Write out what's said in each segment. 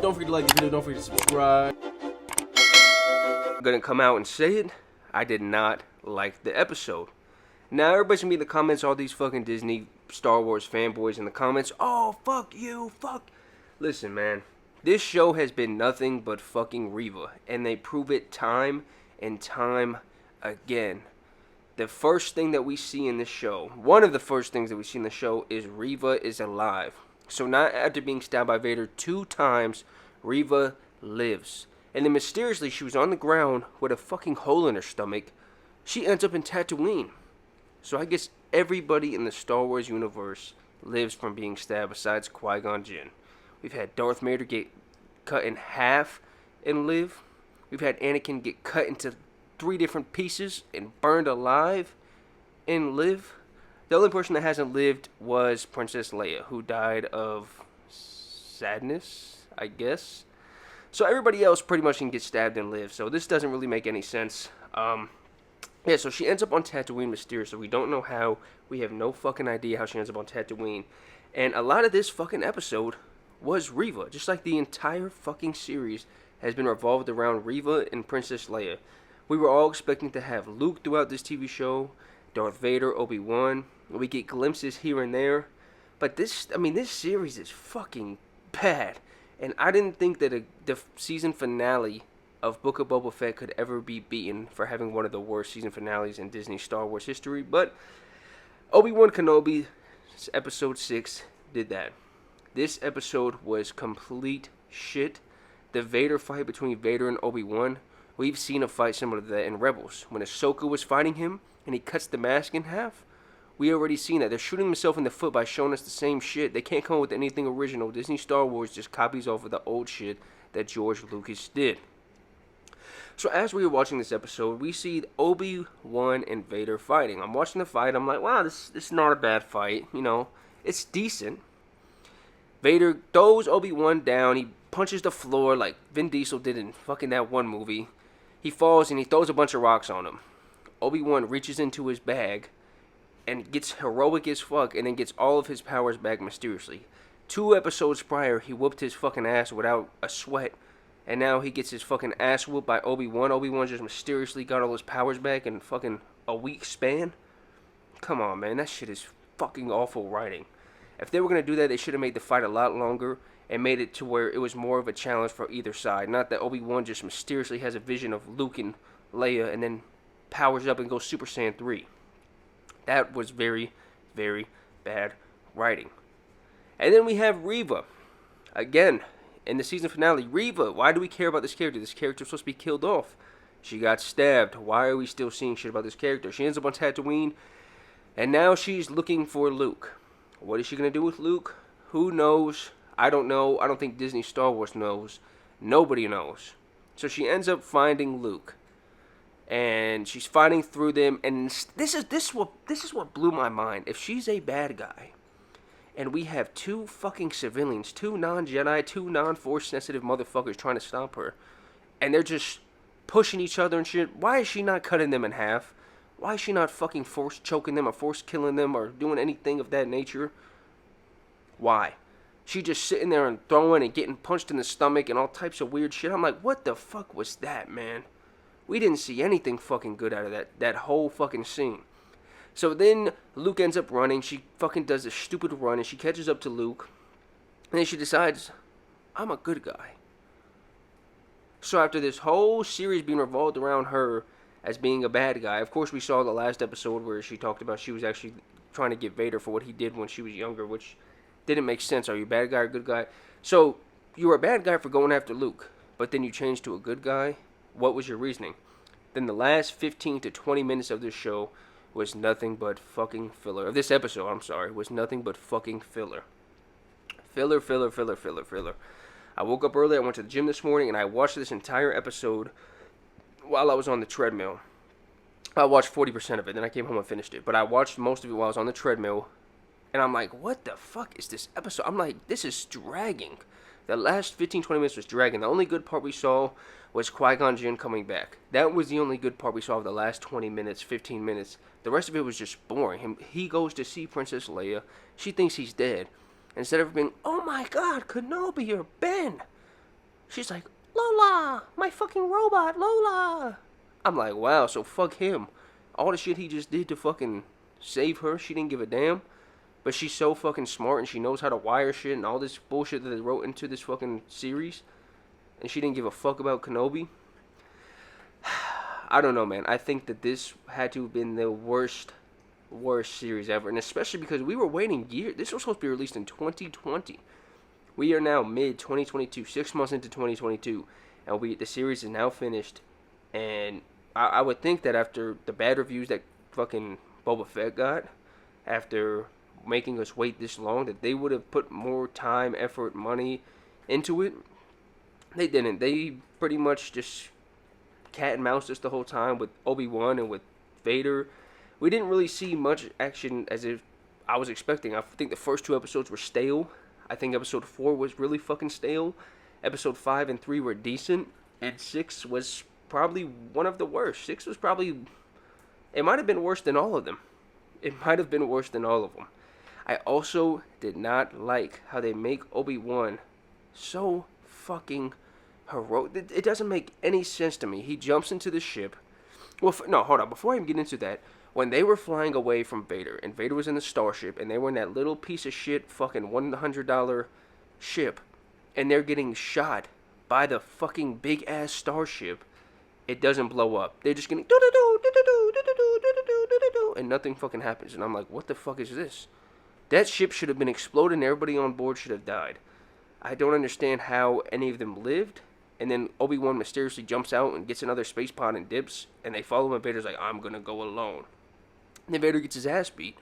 Don't forget to like the video. Don't forget to subscribe. I'm gonna come out and say it. I did not like the episode. Now everybody's gonna be in the comments, all these fucking Disney, Star Wars fanboys in the comments. Oh, fuck you, fuck. Listen, man. This show has been nothing but fucking Reva. And they prove it time and time again. The first thing that we see in this show, one of the first things that we see in the show is Reva is alive. So not after being stabbed by Vader 2 times, Reva lives. And then mysteriously, she was on the ground with a fucking hole in her stomach. She ends up in Tatooine. So I guess everybody in the Star Wars universe lives from being stabbed besides Qui-Gon Jinn. We've had Darth Vader get cut in half and live. We've had Anakin get cut into 3 different pieces and burned alive and live. The only person that hasn't lived was Princess Leia, who died of sadness, I guess. So everybody else pretty much can get stabbed and live. So this doesn't really make any sense. Yeah, so she ends up on Tatooine mysteriously. We don't know how. We have no fucking idea how she ends up on Tatooine. And a lot of this fucking episode was Reva. Just like the entire fucking series has been revolved around Reva and Princess Leia. We were all expecting to have Luke throughout this TV show, Darth Vader, Obi-Wan. We get glimpses here and there. But this series is fucking bad. And I didn't think that the season finale of Book of Boba Fett could ever be beaten for having one of the worst season finales in Disney Star Wars history. But Obi-Wan Kenobi, episode 6, did that. This episode was complete shit. The Vader fight between Vader and Obi-Wan, we've seen a fight similar to that in Rebels. When Ahsoka was fighting him and he cuts the mask in half, we already seen that. They're shooting themselves in the foot by showing us the same shit. They can't come up with anything original. Disney Star Wars just copies off of the old shit that George Lucas did. So as we were watching this episode, we see Obi-Wan and Vader fighting. I'm watching the fight. I'm like, wow, this is not a bad fight. You know, it's decent. Vader throws Obi-Wan down. He punches the floor like Vin Diesel did in fucking that one movie. He falls and he throws a bunch of rocks on him. Obi-Wan reaches into his bag and gets heroic as fuck and then gets all of his powers back mysteriously. 2 episodes prior, he whooped his fucking ass without a sweat. And now he gets his fucking ass whooped by Obi-Wan. Obi-Wan just mysteriously got all his powers back in fucking a week span. Come on, man. That shit is fucking awful writing. If they were going to do that, they should have made the fight a lot longer and made it to where it was more of a challenge for either side. Not that Obi-Wan just mysteriously has a vision of Luke and Leia and then powers up and goes Super Saiyan 3. That was very, very bad writing. And then we have Reva. Again, in the season finale, Reva. Why do we care about this character? This character was supposed to be killed off. She got stabbed. Why are we still seeing shit about this character? She ends up on Tatooine, and now she's looking for Luke. What is she going to do with Luke? Who knows? I don't know. I don't think Disney Star Wars knows. Nobody knows. So she ends up finding Luke. And she's fighting through them. And this is what blew my mind. If she's a bad guy, and we have 2 fucking civilians, 2 non-Jedi, 2 non-Force sensitive motherfuckers trying to stop her, and they're just pushing each other and shit, why is she not cutting them in half? Why is she not fucking force choking them or force killing them or doing anything of that nature? Why? She just sitting there and throwing and getting punched in the stomach and all types of weird shit. I'm like, what the fuck was that, man? We didn't see anything fucking good out of that whole fucking scene. So then Luke ends up running. She fucking does this stupid run and she catches up to Luke. And then she decides, I'm a good guy. So after this whole series being revolved around her as being a bad guy, of course we saw the last episode where she talked about she was actually trying to get Vader for what he did when she was younger, which didn't make sense. Are you a bad guy or a good guy? So you were a bad guy for going after Luke, but then you changed to a good guy? What was your reasoning? Then the last 15 to 20 minutes of this show was nothing but fucking filler. Of this episode, I'm sorry, was nothing but fucking filler. Filler. I woke up early, I went to the gym this morning, and I watched this entire episode while I was on the treadmill. I watched 40% of it, then I came home and finished it. But I watched most of it while I was on the treadmill, and I'm like, what the fuck is this episode? I'm like, this is dragging. The last 15-20 minutes was dragging. The only good part we saw was Qui-Gon Jinn coming back. That was the only good part we saw of the last 20 minutes, 15 minutes. The rest of it was just boring. He goes to see Princess Leia. She thinks he's dead. Instead of being, oh my God, Kenobi or Ben. She's like, Lola, my fucking robot, Lola. I'm like, wow, so fuck him. All the shit he just did to fucking save her, she didn't give a damn. But she's so fucking smart and she knows how to wire shit and all this bullshit that they wrote into this fucking series. And she didn't give a fuck about Kenobi. I don't know, man. I think that this had to have been the worst series ever. And especially because we were waiting years. This was supposed to be released in 2020. We are now mid-2022, 6 months into 2022. And the series is now finished. And I would think that after the bad reviews that fucking Boba Fett got, after making us wait this long, that they would have put more time, effort, money into it. They didn't. They pretty much just cat and mouse us the whole time with Obi-Wan and with Vader. We didn't really see much action as if I was expecting. I think the first 2 episodes were stale. I think episode 4 was really fucking stale. Episode 5 and 3 were decent. And 6 was probably one of the worst. 6 was probably... It might have been worse than all of them. It might have been worse than all of them. I also did not like how they make Obi-Wan so fucking heroic. It doesn't make any sense to me. He jumps into the ship. Well, no, hold on. Before I even get into that, when they were flying away from Vader, and Vader was in the starship, and they were in that little piece of shit fucking $100 ship, and they're getting shot by the fucking big-ass starship, it doesn't blow up. They're just getting and nothing fucking happens. And I'm like, what the fuck is this? That ship should have been exploded and everybody on board should have died. I don't understand how any of them lived. And then Obi-Wan mysteriously jumps out and gets another space pod and dips. And they follow him and Vader's like, I'm gonna go alone. And then Vader gets his ass beat.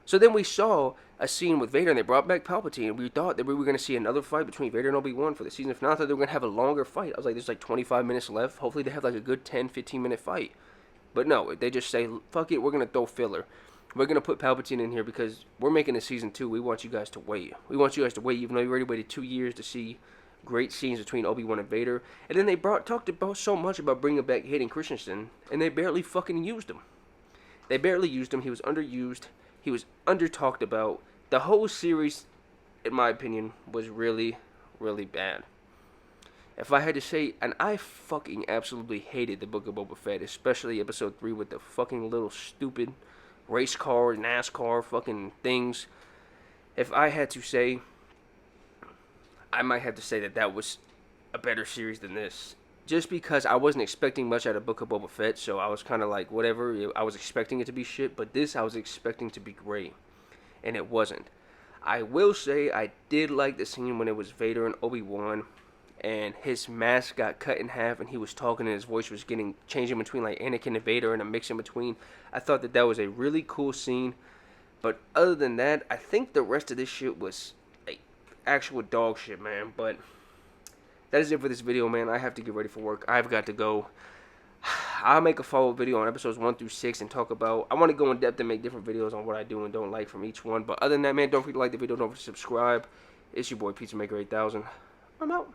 So then we saw a scene with Vader and they brought back Palpatine. And we thought that we were going to see another fight between Vader and Obi-Wan for the season finale. I thought they were going to have a longer fight. I was like, there's like 25 minutes left. Hopefully they have like a good 10-15 minute fight. But no, they just say, fuck it, we're going to throw filler. We're going to put Palpatine in here because we're making a season 2. We want you guys to wait. We want you guys to wait even though you already waited 2 years to see great scenes between Obi-Wan and Vader. And then they talked about so much about bringing back Hayden Christensen and they barely fucking used him. They barely used him. He was underused. He was under-talked about. The whole series, in my opinion, was really, really bad. If I had to say, and I fucking absolutely hated the Book of Boba Fett, especially episode 3 with the fucking little stupid race car, NASCAR fucking things. If I had to say, I might have to say that that was a better series than this. Just because I wasn't expecting much out of Book of Boba Fett, so I was kind of like, whatever. I was expecting it to be shit, but this I was expecting to be great. And it wasn't. I will say I did like the scene when it was Vader and Obi-Wan and his mask got cut in half and he was talking and his voice was changing between like Anakin and Vader and a mix in between. I thought that was a really cool scene. But other than that, I think the rest of this shit was like actual dog shit, man. But that is it for this video, man. I have to get ready for work. I've got to go. I'll make a follow-up video on episodes 1 through 6 and talk about... I want to go in depth and make different videos on what I do and don't like from each one. But other than that, man, don't forget to like the video. Don't forget to subscribe. It's your boy, Pizza Maker 8000. I'm out.